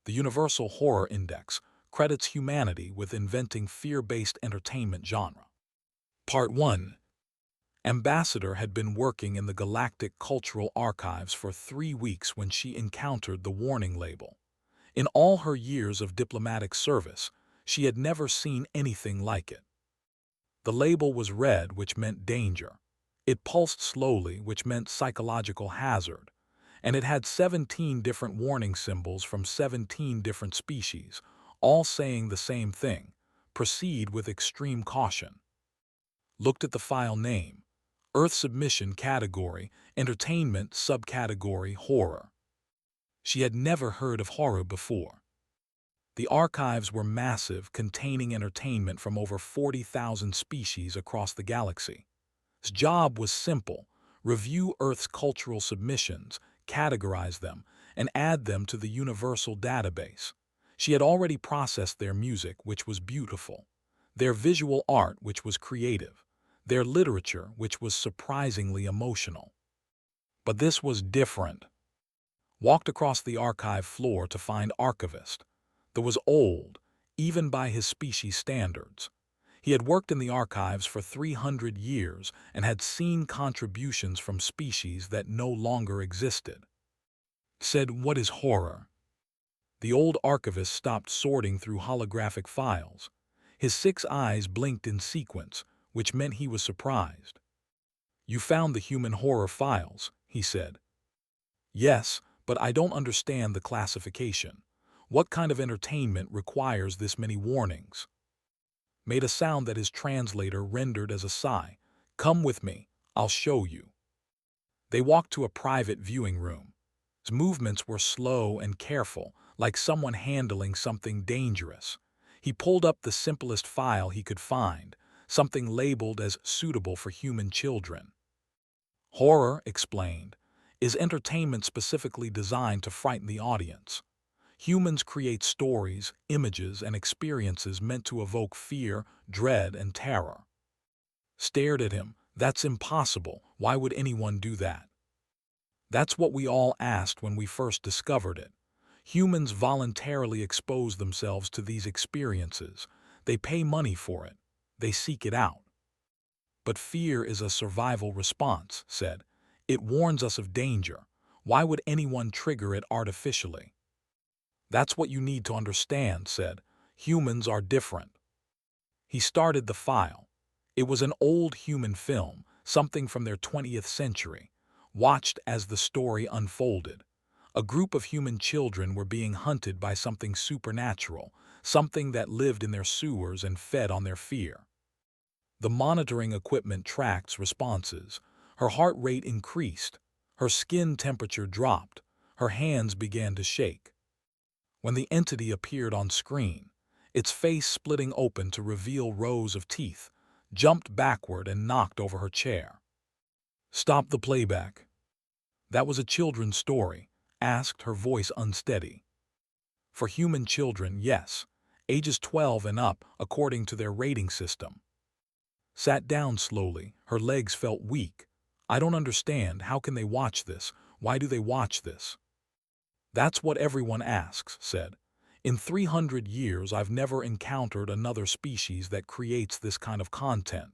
The Universal Horror Index credits humanity with inventing fear-based entertainment genre. Part 1. Ambassador had been working in the Galactic Cultural Archives for 3 weeks when she encountered the warning label. In all her years of diplomatic service, she had never seen anything like it. The label was red, which meant danger. It pulsed slowly, which meant psychological hazard. And it had 17 different warning symbols from 17 different species, all saying the same thing: proceed with extreme caution. Looked at the file name: Earth Submission Category, Entertainment Subcategory Horror. She had never heard of horror before. The archives were massive, containing entertainment from over 40,000 species across the galaxy. His job was simple: review Earth's cultural submissions, categorize them, and add them to the universal database. She had already processed their music, which was beautiful, their visual art, which was creative, their literature, which was surprisingly emotional. But this was different. Walked across the archive floor to find Archivist. That was old, even by his species standards. He had worked in the archives for 300 years and had seen contributions from species that no longer existed. Said, "What is horror?" The old archivist stopped sorting through holographic files. His 6 eyes blinked in sequence, which meant he was surprised. "You found the human horror files," he said. "Yes, but I don't understand the classification. What kind of entertainment requires this many warnings?" Made a sound that his translator rendered as a sigh. "Come with me, I'll show you." They walked to a private viewing room. His movements were slow and careful, like someone handling something dangerous. He pulled up the simplest file he could find, something labeled as suitable for human children. Horror, explained, is entertainment specifically designed to frighten the audience. Humans create stories, images, and experiences meant to evoke fear, dread, and terror. Stared at him. "That's impossible. Why would anyone do that?" That's what we all asked when we first discovered it. Humans voluntarily expose themselves to these experiences. They pay money for it. They seek it out. But fear is a survival response, said. It warns us of danger. Why would anyone trigger it artificially? That's what you need to understand, said. Humans are different. He started the file. It was an old human film, something from their 20th century, watched as the story unfolded. A group of human children were being hunted by something supernatural, something that lived in their sewers and fed on their fear. The monitoring equipment tracked responses. Her heart rate increased. Her skin temperature dropped. Her hands began to shake. When the entity appeared on screen, its face splitting open to reveal rows of teeth, jumped backward and knocked over her chair. "Stop the playback." "That was a children's story," asked, her voice unsteady. "For human children, yes. Ages 12 and up, according to their rating system." Sat down slowly. Her legs felt weak. "I don't understand. How can they watch this? Why do they watch this?" "That's what everyone asks," said. "In 300 years, I've never encountered another species that creates this kind of content.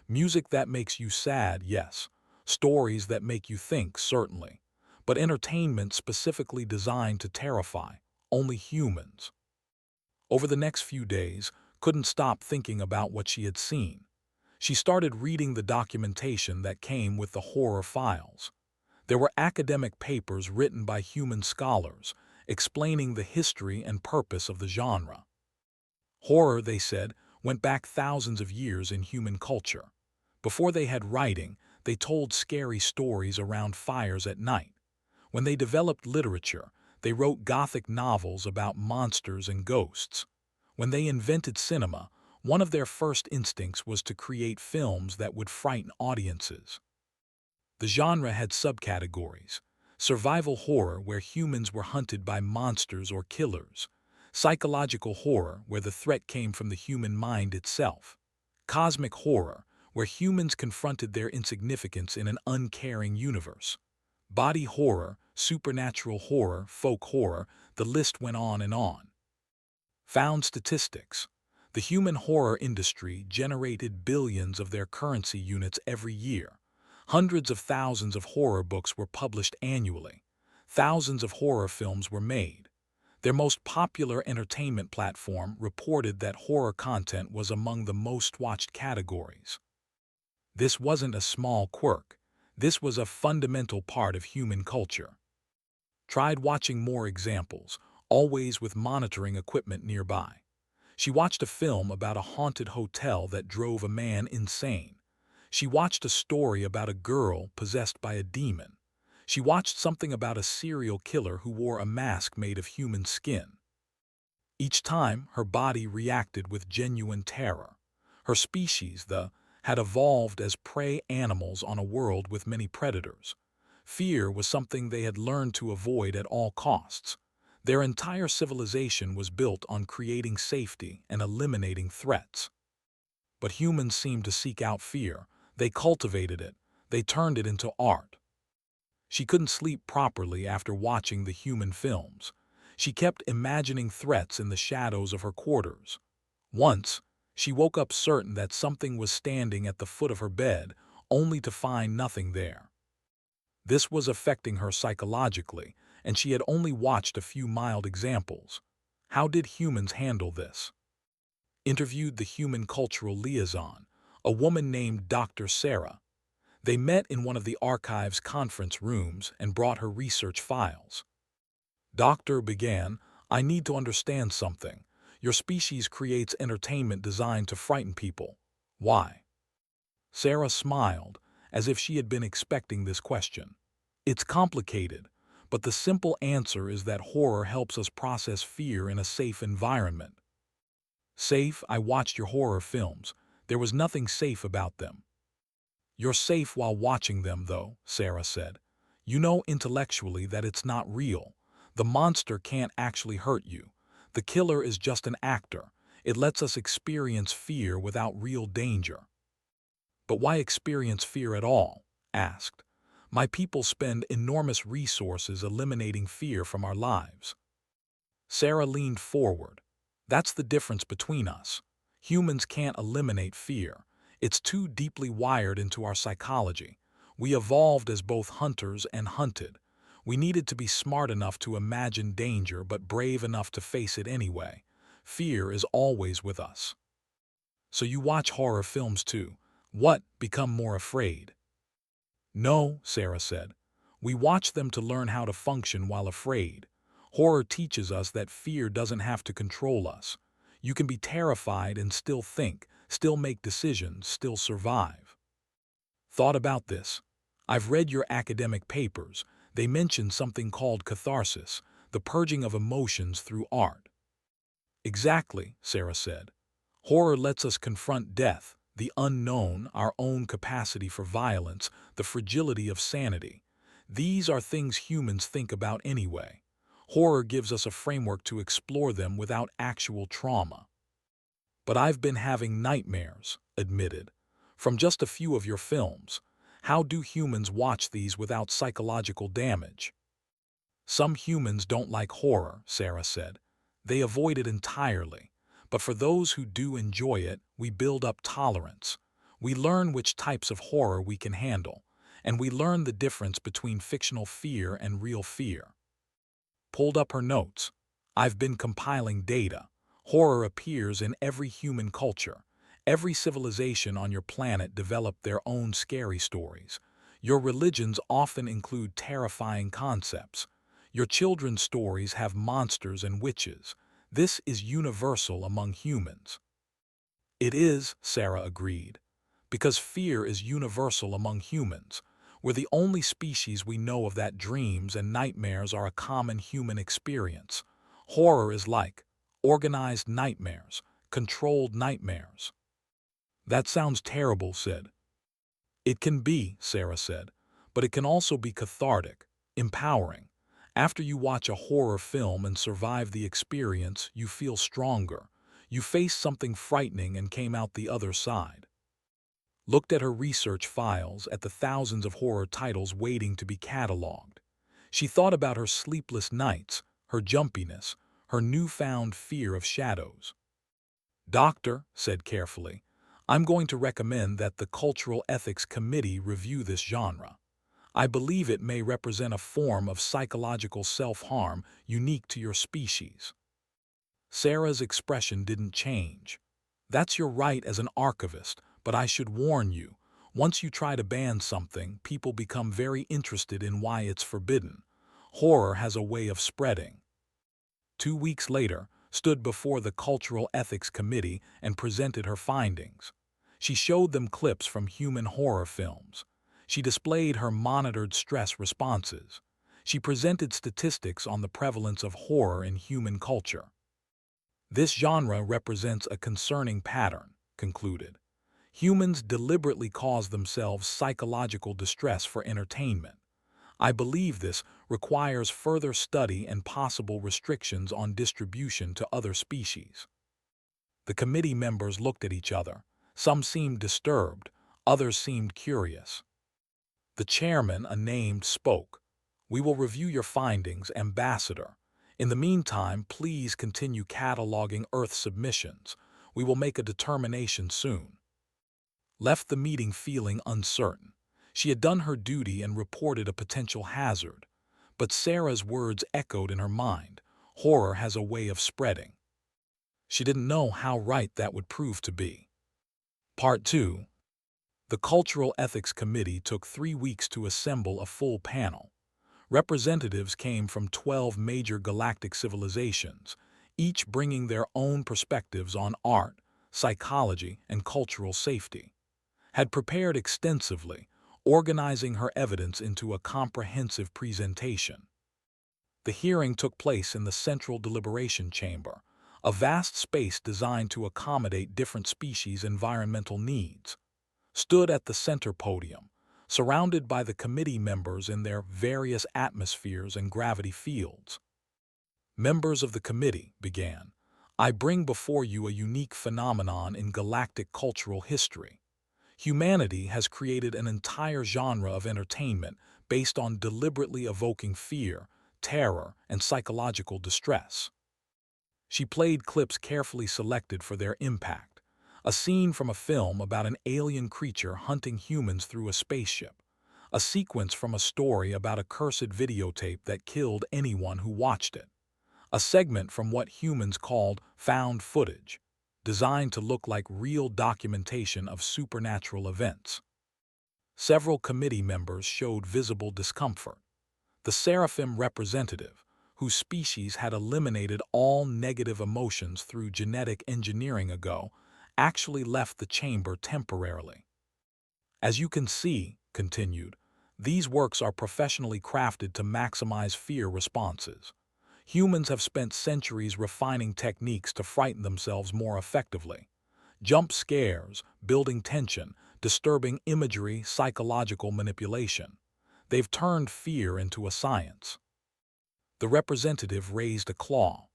Music that makes you sad, yes. Stories that make you think, certainly. But entertainment specifically designed to terrify only humans." Over the next few days, couldn't stop thinking about what she had seen. She started reading the documentation that came with the horror files. There were academic papers written by human scholars, explaining the history and purpose of the genre. Horror, they said, went back thousands of years in human culture. Before they had writing, they told scary stories around fires at night. When they developed literature, they wrote Gothic novels about monsters and ghosts. When they invented cinema, one of their first instincts was to create films that would frighten audiences. The genre had subcategories: survival horror, where humans were hunted by monsters or killers; psychological horror, where the threat came from the human mind itself; cosmic horror, where humans confronted their insignificance in an uncaring universe; body horror, supernatural horror, folk horror, The list went on and on. Found statistics. The human horror industry generated billions of their currency units every year. Hundreds of thousands of horror books were published annually. Thousands of horror films were made. Their most popular entertainment platform reported that horror content was among the most watched categories. This wasn't a small quirk. This was a fundamental part of human culture. Tried watching more examples, always with monitoring equipment nearby. She watched a film about a haunted hotel that drove a man insane. She watched a story about a girl possessed by a demon. She watched something about a serial killer who wore a mask made of human skin. Each time, her body reacted with genuine terror. Her species, had evolved as prey animals on a world with many predators. Fear was something they had learned to avoid at all costs. Their entire civilization was built on creating safety and eliminating threats. But humans seemed to seek out fear. They cultivated it. They turned it into art. She couldn't sleep properly after watching the human films. She kept imagining threats in the shadows of her quarters. Once, she woke up certain that something was standing at the foot of her bed, only to find nothing there. This was affecting her psychologically, and she had only watched a few mild examples. How did humans handle this? Interviewed the human cultural liaison, a woman named Dr. Sarah. They met in one of the archive's conference rooms and brought her research files. Doctor began, I need to understand something. Your species creates entertainment designed to frighten people. Why? Sarah smiled, as if she had been expecting this question. It's complicated, but the simple answer is that horror helps us process fear in a safe environment. Safe? I watched your horror films. There was nothing safe about them. You're safe while watching them, though, Sarah said. You know intellectually that it's not real. The monster can't actually hurt you. The killer is just an actor. It lets us experience fear without real danger. But why experience fear at all? Asked. My people spend enormous resources eliminating fear from our lives. Sarah leaned forward. That's the difference between us. Humans can't eliminate fear. It's too deeply wired into our psychology. We evolved as both hunters and hunted. We needed to be smart enough to imagine danger but brave enough to face it anyway. Fear is always with us. So you watch horror films too. What? Become more afraid? No, Sarah said. We watch them to learn how to function while afraid. Horror teaches us that fear doesn't have to control us. You can be terrified and still think, still make decisions, still survive. Thought about this? I've read your academic papers. They mention something called catharsis, the purging of emotions through art. Exactly, Sarah said. Horror lets us confront death, the unknown, our own capacity for violence, the fragility of sanity. These are things humans think about anyway. Horror gives us a framework to explore them without actual trauma. But I've been having nightmares, admitted, from just a few of your films. How do humans watch these without psychological damage? Some humans don't like horror, Sarah said. They avoid it entirely. But for those who do enjoy it, we build up tolerance. We learn which types of horror we can handle, and we learn the difference between fictional fear and real fear. Pulled up her notes. I've been compiling data. Horror appears in every human culture. Every civilization on your planet developed their own scary stories. Your religions often include terrifying concepts. Your children's stories have monsters and witches. This is universal among humans. It is, Sarah agreed, because fear is universal among humans. We're the only species we know of that dreams and nightmares are a common human experience. Horror is like organized nightmares, controlled nightmares. That sounds terrible, said. It can be, Sarah said, but it can also be cathartic, empowering. After you watch a horror film and survive the experience, you feel stronger. You faced something frightening and came out the other side. Looked at her research files, at the thousands of horror titles waiting to be cataloged. She thought about her sleepless nights, her jumpiness, her newfound fear of shadows. "Doctor," said carefully, "I'm going to recommend that the Cultural Ethics Committee review this genre. I believe it may represent a form of psychological self-harm unique to your species." Sarah's expression didn't change. "That's your right as an archivist, but I should warn you, once you try to ban something, people become very interested in why it's forbidden. Horror has a way of spreading." 2 weeks later, stood before the Cultural Ethics Committee and presented her findings. She showed them clips from human horror films. She displayed her monitored stress responses. She presented statistics on the prevalence of horror in human culture. "This genre represents a concerning pattern," concluded. "Humans deliberately cause themselves psychological distress for entertainment. I believe this requires further study and possible restrictions on distribution to other species." The committee members looked at each other. Some seemed disturbed, others seemed curious. The chairman, a named, spoke. "We will review your findings, Ambassador. In the meantime, please continue cataloging Earth submissions. We will make a determination soon." Left the meeting feeling uncertain. She had done her duty and reported a potential hazard. But Sarah's words echoed in her mind. Horror has a way of spreading. She didn't know how right that would prove to be. Part 2. The Cultural Ethics Committee took 3 weeks to assemble a full panel. Representatives came from 12 major galactic civilizations, each bringing their own perspectives on art, psychology, and cultural safety. Had prepared extensively, organizing her evidence into a comprehensive presentation. The hearing took place in the Central Deliberation Chamber, a vast space designed to accommodate different species' environmental needs. Stood at the center podium, surrounded by the committee members in their various atmospheres and gravity fields. "Members of the committee," began, "I bring before you a unique phenomenon in galactic cultural history. Humanity has created an entire genre of entertainment based on deliberately evoking fear, terror, and psychological distress." She played clips carefully selected for their impact. A scene from a film about an alien creature hunting humans through a spaceship. A sequence from a story about a cursed videotape that killed anyone who watched it. A segment from what humans called found footage, designed to look like real documentation of supernatural events. Several committee members showed visible discomfort. The Seraphim representative, whose species had eliminated all negative emotions through genetic engineering ago, actually left the chamber temporarily. "As you can see," continued, "these works are professionally crafted to maximize fear responses. Humans have spent centuries refining techniques to frighten themselves more effectively. Jump scares, building tension, disturbing imagery, psychological manipulation. They've turned fear into a science." The representative raised a claw.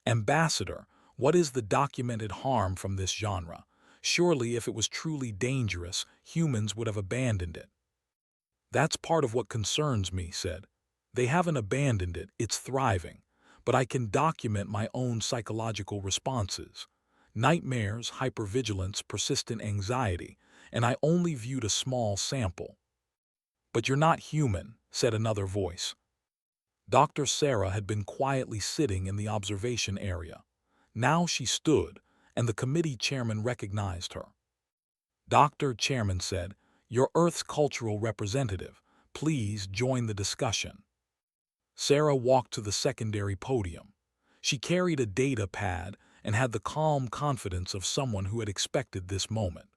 "Ambassador, what is the documented harm from this genre? Surely if it was truly dangerous, humans would have abandoned it." "That's part of what concerns me," said. "They haven't abandoned it, it's thriving. But I can document my own psychological responses. Nightmares, hypervigilance, persistent anxiety, and I only viewed a small sample." "But you're not human," said another voice. Dr. Sarah had been quietly sitting in the observation area. Now she stood, and the committee chairman recognized her. "Dr. Chairman said, you're Earth's cultural representative. Please join the discussion." Sarah walked to the secondary podium. She carried a data pad and had the calm confidence of someone who had expected this moment.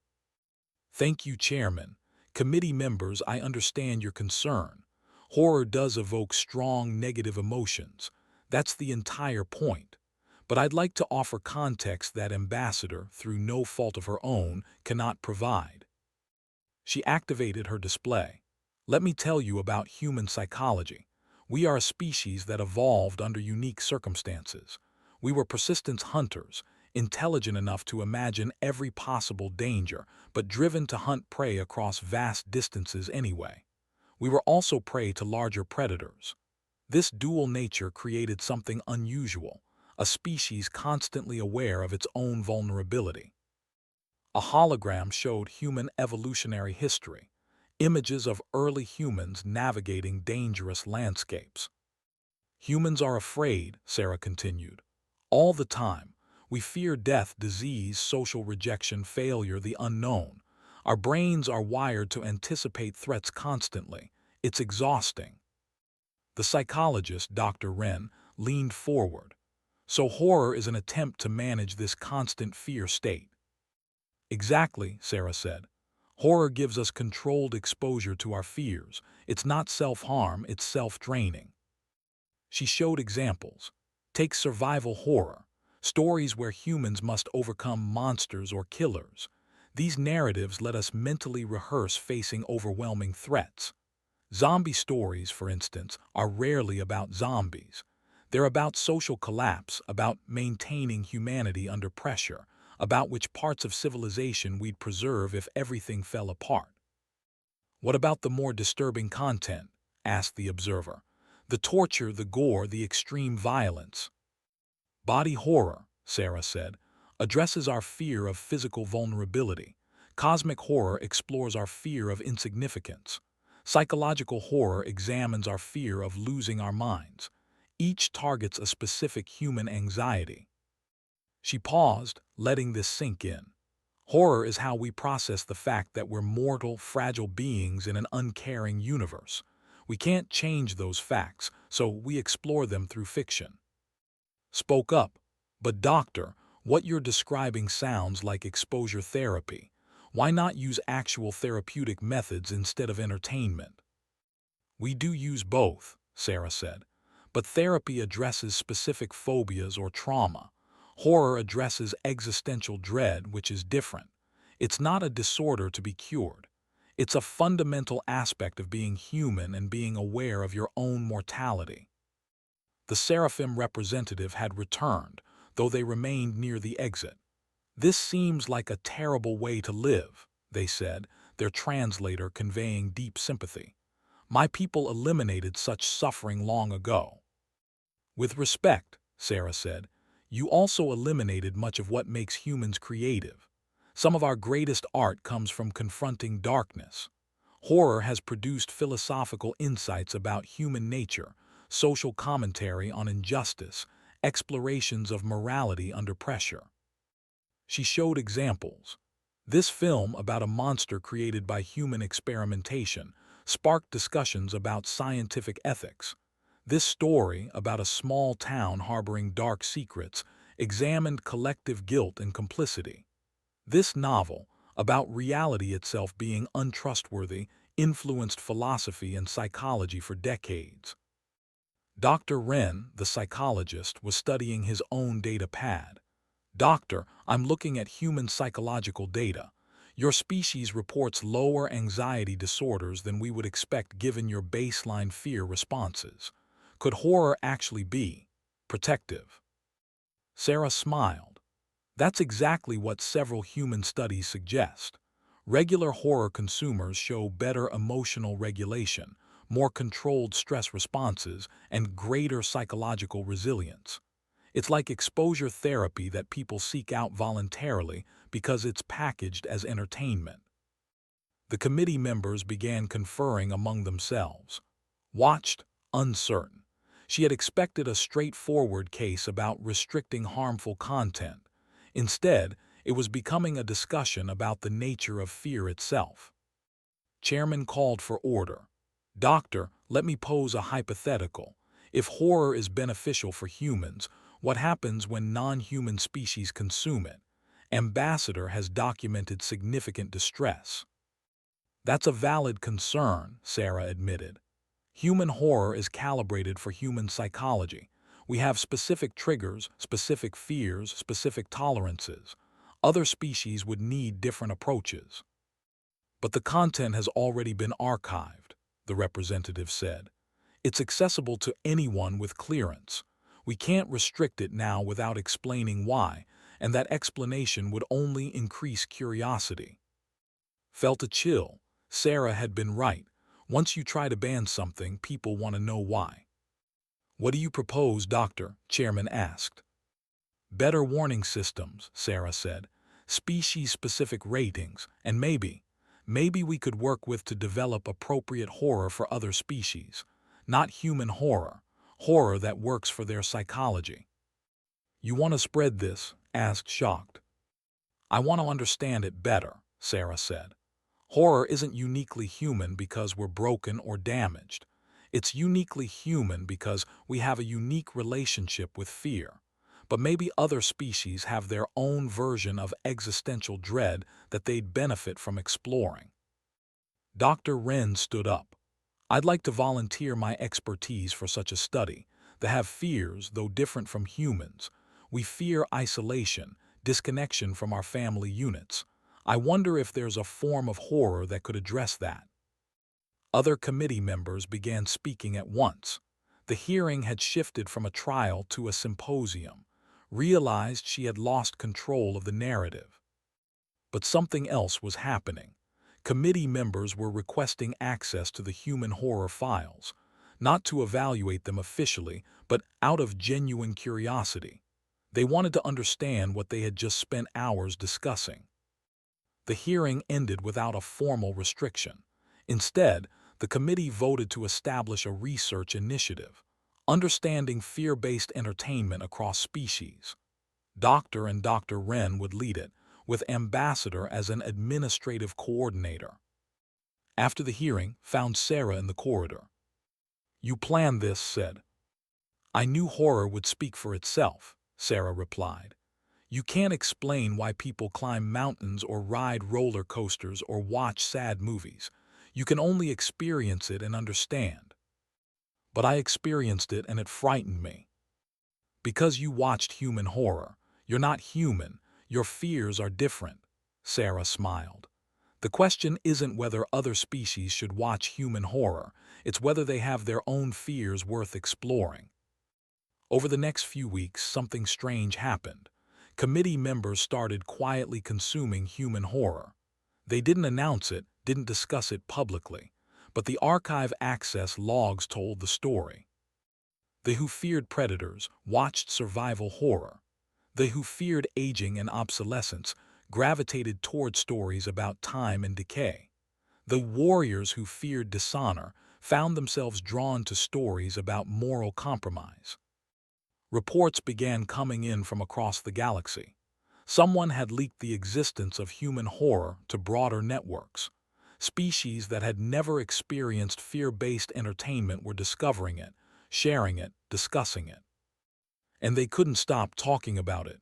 "Thank you, Chairman. Committee members, I understand your concern. Horror does evoke strong negative emotions. That's the entire point. But I'd like to offer context that Ambassador, through no fault of her own, cannot provide." She activated her display. "Let me tell you about human psychology. We are a species that evolved under unique circumstances. We were persistent hunters, intelligent enough to imagine every possible danger, but driven to hunt prey across vast distances anyway. We were also prey to larger predators. This dual nature created something unusual, a species constantly aware of its own vulnerability. A hologram showed human evolutionary history, images of early humans navigating dangerous landscapes. Humans are afraid, Sarah continued. All the time. We fear death, disease, social rejection, failure, the unknown. Our brains are wired to anticipate threats constantly. It's exhausting. The psychologist, Dr. Wren, leaned forward. So horror is an attempt to manage this constant fear state. Exactly, Sarah said. Horror gives us controlled exposure to our fears. It's not self-harm, it's self-draining. She showed examples. Take survival horror, stories where humans must overcome monsters or killers. These narratives let us mentally rehearse facing overwhelming threats. Zombie stories, for instance, are rarely about zombies. They're about social collapse, about maintaining humanity under pressure, about which parts of civilization we'd preserve if everything fell apart. What about the more disturbing content? Asked the observer. The torture, the gore, the extreme violence. Body horror, Sarah said, addresses our fear of physical vulnerability. Cosmic horror explores our fear of insignificance. Psychological horror examines our fear of losing our minds. Each targets a specific human anxiety. She paused, letting this sink in. Horror is how we process the fact that we're mortal, fragile beings in an uncaring universe. We can't change those facts, so we explore them through fiction. Spoke up. But doctor, what you're describing sounds like exposure therapy. Why not use actual therapeutic methods instead of entertainment? We do use both, Sarah said. But therapy addresses specific phobias or trauma. Horror addresses existential dread, which is different. It's not a disorder to be cured. It's a fundamental aspect of being human and being aware of your own mortality. The Seraphim representative had returned, though they remained near the exit. This seems like a terrible way to live, they said, their translator conveying deep sympathy. My people eliminated such suffering long ago. With respect, Sarah said, you also eliminated much of what makes humans creative. Some of our greatest art comes from confronting darkness. Horror has produced philosophical insights about human nature, social commentary on injustice, explorations of morality under pressure. She showed examples. This film about a monster created by human experimentation sparked discussions about scientific ethics. This story about a small town harboring dark secrets examined collective guilt and complicity. This novel, about reality itself being untrustworthy, influenced philosophy and psychology for decades. Dr. Wren, the psychologist, was studying his own data pad. Doctor, I'm looking at human psychological data. Your species reports lower anxiety disorders than we would expect given your baseline fear responses. Could horror actually be protective? Sarah smiled. That's exactly what several human studies suggest. Regular horror consumers show better emotional regulation, more controlled stress responses, and greater psychological resilience. It's like exposure therapy that people seek out voluntarily because it's packaged as entertainment. The committee members began conferring among themselves. Watched, uncertain. She had expected a straightforward case about restricting harmful content. Instead, it was becoming a discussion about the nature of fear itself. Chairman called for order. Doctor, let me pose a hypothetical. If horror is beneficial for humans, what happens when non-human species consume it? Ambassador has documented significant distress. That's a valid concern, Sarah admitted. Human horror is calibrated for human psychology. We have specific triggers, specific fears, specific tolerances. Other species would need different approaches. But the content has already been archived, the representative said. It's accessible to anyone with clearance. We can't restrict it now without explaining why, and that explanation would only increase curiosity. Felt a chill. Sarah had been right. Once you try to ban something, people want to know why. "What do you propose, Doctor?" Chairman asked. "Better warning systems," Sarah said. "Species-specific ratings, and maybe we could work with to develop appropriate horror for other species. Not human horror, horror that works for their psychology." "You want to spread this?" asked Shocked. "I want to understand it better," Sarah said. "Horror isn't uniquely human because we're broken or damaged. It's uniquely human because we have a unique relationship with fear. But maybe other species have their own version of existential dread that they'd benefit from exploring." Dr. Wren stood up. "I'd like to volunteer my expertise for such a study. They have fears, though different from humans. We fear isolation, disconnection from our family units. I wonder if there's a form of horror that could address that." Other committee members began speaking at once. The hearing had shifted from a trial to a symposium. Realized she had lost control of the narrative. But something else was happening. Committee members were requesting access to the human horror files, not to evaluate them officially, but out of genuine curiosity. They wanted to understand what they had just spent hours discussing. The hearing ended without a formal restriction. Instead, the committee voted to establish a research initiative, understanding fear-based entertainment across species. Dr. and Dr. Wren would lead it, with Ambassador as an administrative coordinator. After the hearing, found Sarah in the corridor. "You planned this," said. "I knew horror would speak for itself," Sarah replied. "You can't explain why people climb mountains or ride roller coasters or watch sad movies. You can only experience it and understand." "But I experienced it and it frightened me." "Because you watched human horror. You're not human. Your fears are different," Sarah smiled. "The question isn't whether other species should watch human horror, it's whether they have their own fears worth exploring." Over the next few weeks, something strange happened. Committee members started quietly consuming human horror. They didn't announce it, didn't discuss it publicly, but the archive access logs told the story. They who feared predators watched survival horror. They who feared aging and obsolescence gravitated toward stories about time and decay. The warriors who feared dishonor found themselves drawn to stories about moral compromise. Reports began coming in from across the galaxy. Someone had leaked the existence of human horror to broader networks. Species that had never experienced fear-based entertainment were discovering it, sharing it, discussing it. And they couldn't stop talking about it.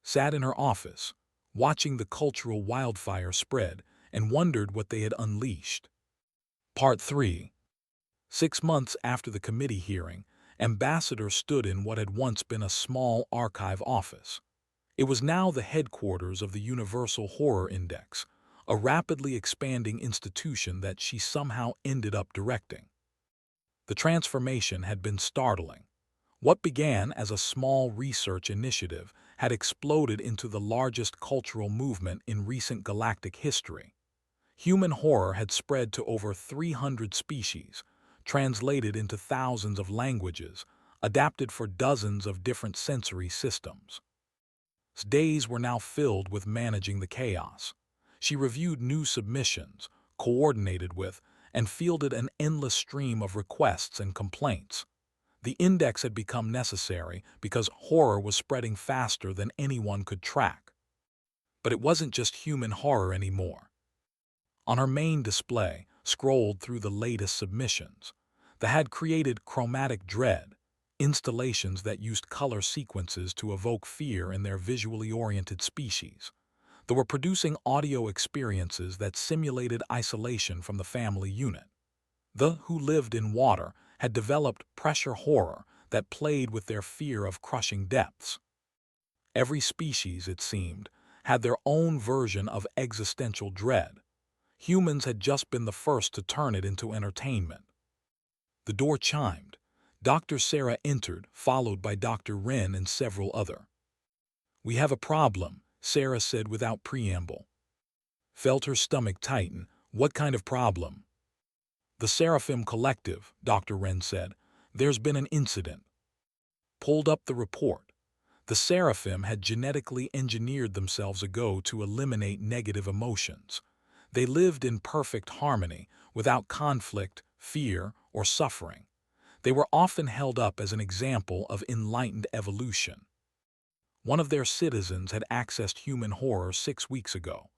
Sat in her office, watching the cultural wildfire spread, and wondered what they had unleashed. Part 3. 6 months after the committee hearing, Ambassador stood in what had once been a small archive office. It was now the headquarters of the Universal Horror Index, a rapidly expanding institution that she somehow ended up directing. The transformation had been startling. What began as a small research initiative had exploded into the largest cultural movement in recent galactic history. Human horror had spread to over 300 species, translated into thousands of languages, adapted for dozens of different sensory systems. Days were now filled with managing the chaos. She reviewed new submissions, coordinated with, and fielded an endless stream of requests and complaints. The index had become necessary because horror was spreading faster than anyone could track. But it wasn't just human horror anymore. On her main display, scrolled through the latest submissions, that had created chromatic dread, installations that used color sequences to evoke fear in their visually oriented species. They were producing audio experiences that simulated isolation from the family unit. The who lived in water had developed pressure horror that played with their fear of crushing depths. Every species, it seemed, had their own version of existential dread. Humans had just been the first to turn it into entertainment. The door chimed. Dr. Sarah entered, followed by Dr. Wren and several other. "We have a problem," Sarah said without preamble. Felt her stomach tighten. "What kind of problem?" "The Seraphim Collective," Dr. Wren said. There's been an incident. Pulled up the report. The Seraphim had genetically engineered themselves ago to eliminate negative emotions. They lived in perfect harmony, without conflict, fear, or suffering. They were often held up as an example of enlightened evolution. One of their citizens had accessed human horror 6 weeks ago.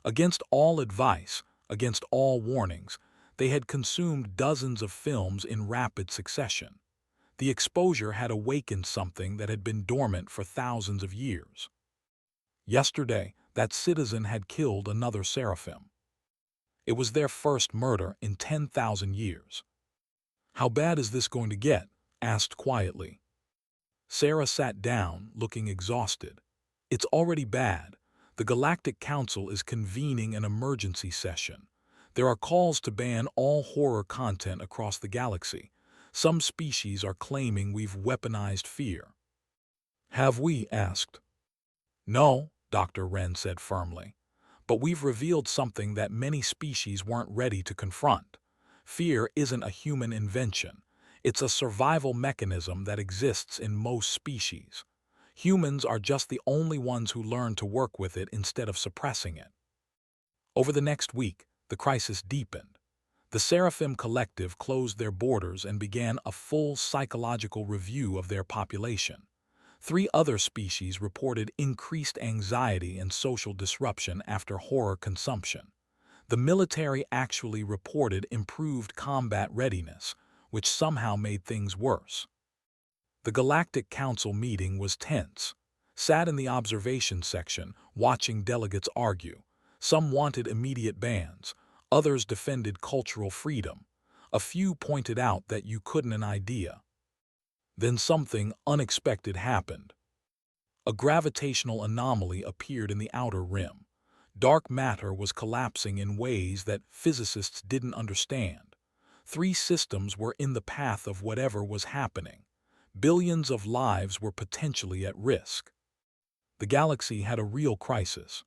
Against all advice, against all warnings, they had consumed dozens of films in rapid succession. The exposure had awakened something that had been dormant for thousands of years. Yesterday, that citizen had killed another seraphim. It was their first murder in 10,000 years. "How bad is this going to get?" asked quietly. Sarah sat down, looking exhausted. "It's already bad. The Galactic Council is convening an emergency session. There are calls to ban all horror content across the galaxy. Some species are claiming we've weaponized fear." "Have we?" asked. "No," Dr. Wren said firmly. "But we've revealed something that many species weren't ready to confront. Fear isn't a human invention. It's a survival mechanism that exists in most species. Humans are just the only ones who learn to work with it instead of suppressing it." Over the next week, the crisis deepened. The Seraphim Collective closed their borders and began a full psychological review of their population. 3 other species reported increased anxiety and social disruption after horror consumption. The military actually reported improved combat readiness, which somehow made things worse. The Galactic Council meeting was tense. Sat in the observation section, watching delegates argue. Some wanted immediate bans. Others defended cultural freedom. A few pointed out that you couldn't an idea. Then something unexpected happened. A gravitational anomaly appeared in the outer rim. Dark matter was collapsing in ways that physicists didn't understand. 3 systems were in the path of whatever was happening. Billions of lives were potentially at risk. The galaxy had a real crisis.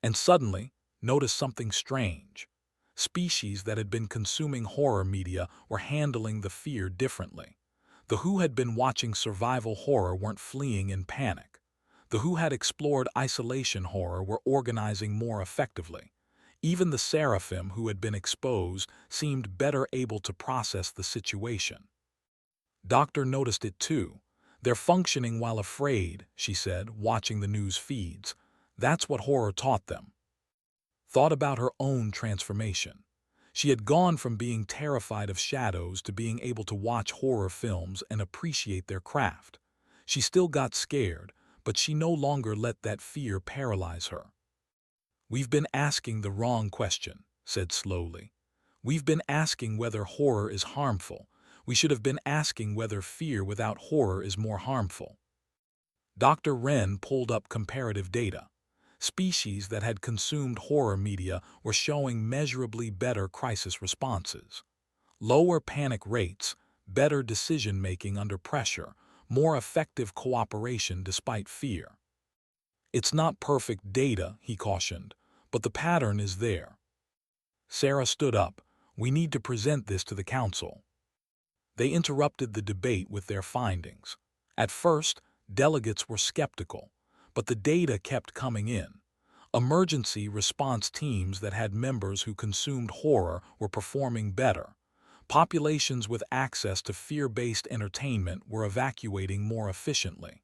And suddenly, noticed something strange. Species that had been consuming horror media were handling the fear differently. The who had been watching survival horror weren't fleeing in panic. The who had explored isolation horror were organizing more effectively. Even the seraphim who had been exposed seemed better able to process the situation. Doctor noticed it too. "They're functioning while afraid," she said, watching the news feeds. "That's what horror taught them." Thought about her own transformation. She had gone from being terrified of shadows to being able to watch horror films and appreciate their craft. She still got scared, but she no longer let that fear paralyze her. "We've been asking the wrong question," said slowly. "We've been asking whether horror is harmful. We should have been asking whether fear without horror is more harmful." Dr. Wren pulled up comparative data. Species that had consumed horror media were showing measurably better crisis responses. Lower panic rates, better decision-making under pressure, more effective cooperation despite fear. "It's not perfect data," he cautioned, "but the pattern is there." Sarah stood up. "We need to present this to the council." They interrupted the debate with their findings. At first, delegates were skeptical, but the data kept coming in. Emergency response teams that had members who consumed horror were performing better. Populations with access to fear-based entertainment were evacuating more efficiently.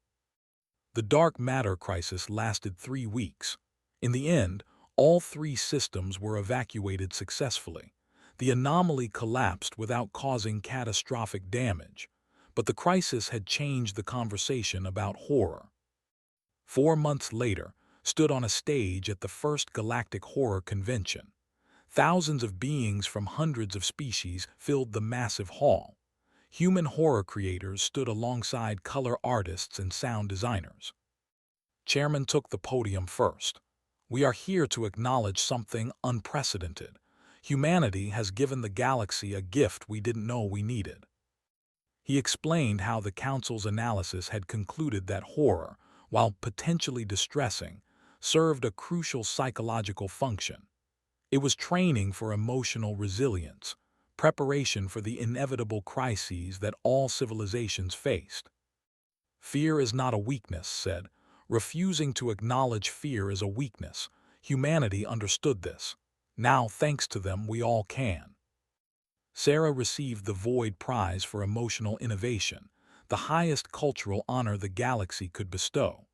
The dark matter crisis lasted 3 weeks. In the end, all 3 systems were evacuated successfully. The anomaly collapsed without causing catastrophic damage, but the crisis had changed the conversation about horror. 4 months later, stood on a stage at the first Galactic Horror Convention. Thousands of beings from hundreds of species filled the massive hall. Human horror creators stood alongside color artists and sound designers. Chairman took the podium first. "We are here to acknowledge something unprecedented. Humanity has given the galaxy a gift we didn't know we needed." He explained how the Council's analysis had concluded that horror, while potentially distressing, served a crucial psychological function. It was training for emotional resilience, preparation for the inevitable crises that all civilizations faced. Fear is not a weakness, said. Refusing to acknowledge fear is a weakness. Humanity understood this. Now, thanks to them, we all can. Sarah received the Void Prize for Emotional Innovation, the highest cultural honor the galaxy could bestow.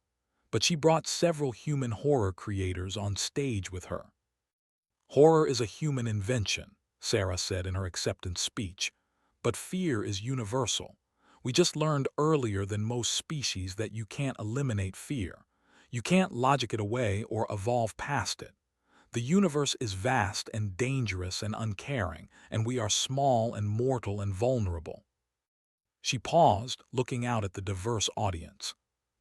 But she brought several human horror creators on stage with her. Horror is a human invention, Sarah said in her acceptance speech, but fear is universal. We just learned earlier than most species that you can't eliminate fear. You can't logic it away or evolve past it. The universe is vast and dangerous and uncaring, and we are small and mortal and vulnerable. She paused, looking out at the diverse audience.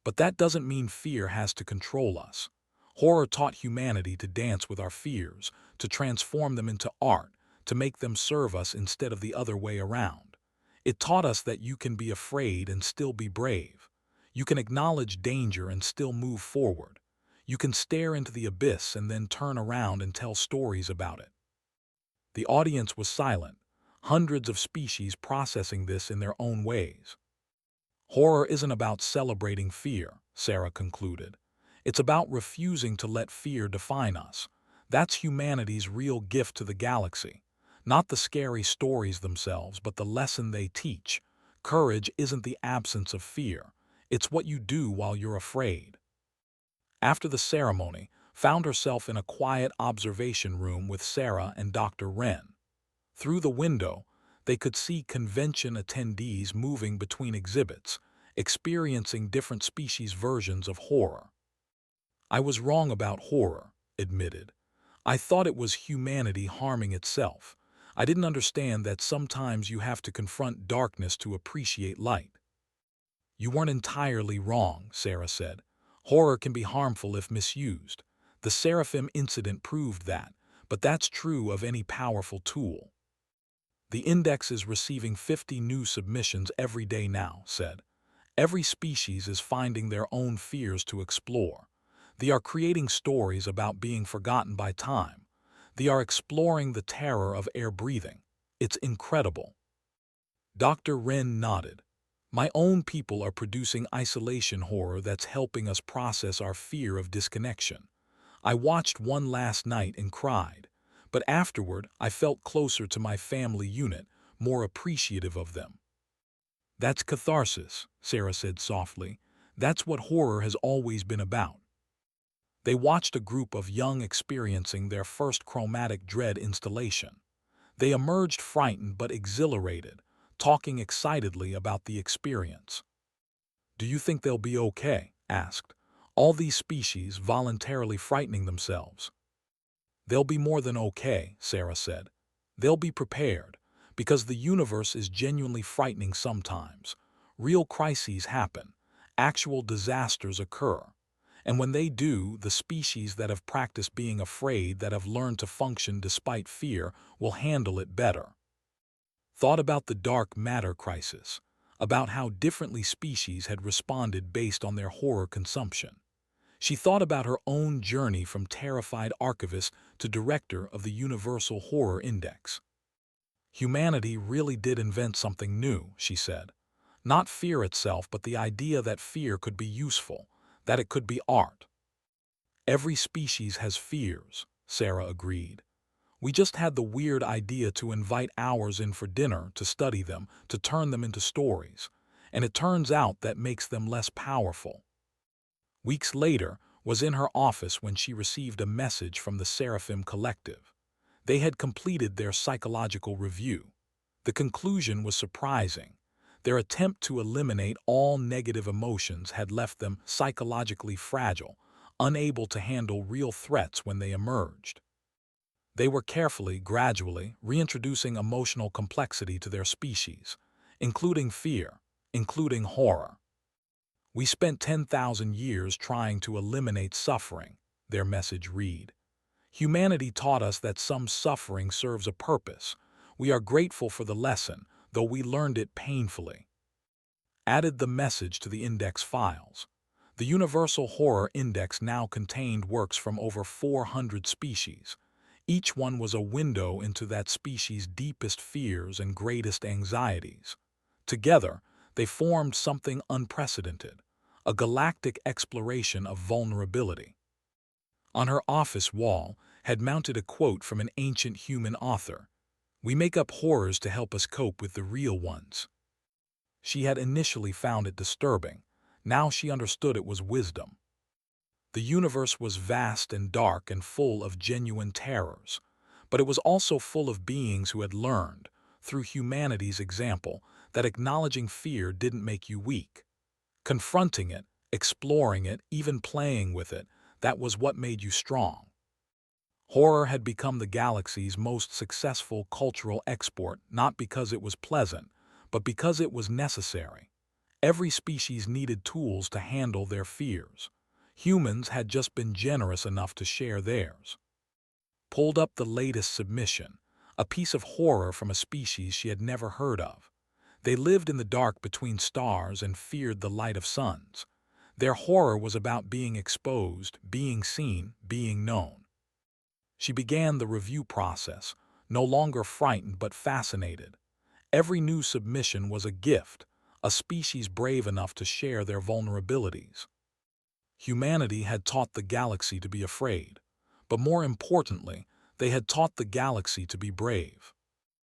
But that doesn't mean fear has to control us. Horror taught humanity to dance with our fears, to transform them into art, to make them serve us instead of the other way around. It taught us that you can be afraid and still be brave. You can acknowledge danger and still move forward. You can stare into the abyss and then turn around and tell stories about it. The audience was silent, hundreds of species processing this in their own ways. Horror isn't about celebrating fear, Sarah concluded. It's about refusing to let fear define us. That's humanity's real gift to the galaxy. Not the scary stories themselves, but the lesson they teach. Courage isn't the absence of fear. It's what you do while you're afraid. After the ceremony, found herself in a quiet observation room with Sarah and Dr. Wren. Through the window, they could see convention attendees moving between exhibits, experiencing different species versions of horror. I was wrong about horror, admitted. I thought it was humanity harming itself. I didn't understand that sometimes you have to confront darkness to appreciate light. You weren't entirely wrong, Sarah said. Horror can be harmful if misused. The Seraphim incident proved that, but that's true of any powerful tool. The index is receiving 50 new submissions every day now, said. Every species is finding their own fears to explore. They are creating stories about being forgotten by time. They are exploring the terror of air breathing. It's incredible. Dr. Wren nodded. My own people are producing isolation horror that's helping us process our fear of disconnection. I watched one last night and cried, but afterward I felt closer to my family unit, more appreciative of them. That's catharsis, Sarah said softly. That's what horror has always been about. They watched a group of young experiencing their first chromatic dread installation. They emerged frightened but exhilarated, talking excitedly about the experience. Do you think they'll be okay? Asked. All these species voluntarily frightening themselves. They'll be more than okay, Sarah said. They'll be prepared, because the universe is genuinely frightening sometimes. Real crises happen. Actual disasters occur. And when they do, the species that have practiced being afraid, that have learned to function despite fear, will handle it better. Thought about the dark matter crisis, about how differently species had responded based on their horror consumption. She thought about her own journey from terrified archivist to director of the Universal Horror Index. Humanity really did invent something new, she said. Not fear itself, but the idea that fear could be useful, that it could be art. Every species has fears, Sarah agreed. We just had the weird idea to invite ours in for dinner, to study them, to turn them into stories. And it turns out that makes them less powerful. Weeks later, was in her office when she received a message from the Seraphim Collective. They had completed their psychological review. The conclusion was surprising. Their attempt to eliminate all negative emotions had left them psychologically fragile, unable to handle real threats when they emerged. They were carefully, gradually, reintroducing emotional complexity to their species, including fear, including horror. We spent 10,000 years trying to eliminate suffering, their message read. Humanity taught us that some suffering serves a purpose. We are grateful for the lesson, though we learned it painfully. Added the message to the index files. The Universal Horror Index now contained works from over 400 species. Each one was a window into that species' deepest fears and greatest anxieties. Together, they formed something unprecedented, a galactic exploration of vulnerability. On her office wall had mounted a quote from an ancient human author: "We make up horrors to help us cope with the real ones." She had initially found it disturbing. Now she understood it was wisdom. The universe was vast and dark and full of genuine terrors, but it was also full of beings who had learned, through humanity's example, that acknowledging fear didn't make you weak. Confronting it, exploring it, even playing with it, that was what made you strong. Horror had become the galaxy's most successful cultural export, not because it was pleasant, but because it was necessary. Every species needed tools to handle their fears. Humans had just been generous enough to share theirs. Pulled up the latest submission, a piece of horror from a species she had never heard of. They lived in the dark between stars and feared the light of suns. Their horror was about being exposed, being seen, being known. She began the review process, no longer frightened but fascinated. Every new submission was a gift, a species brave enough to share their vulnerabilities. Humanity had taught the galaxy to be afraid, but more importantly, they had taught the galaxy to be brave.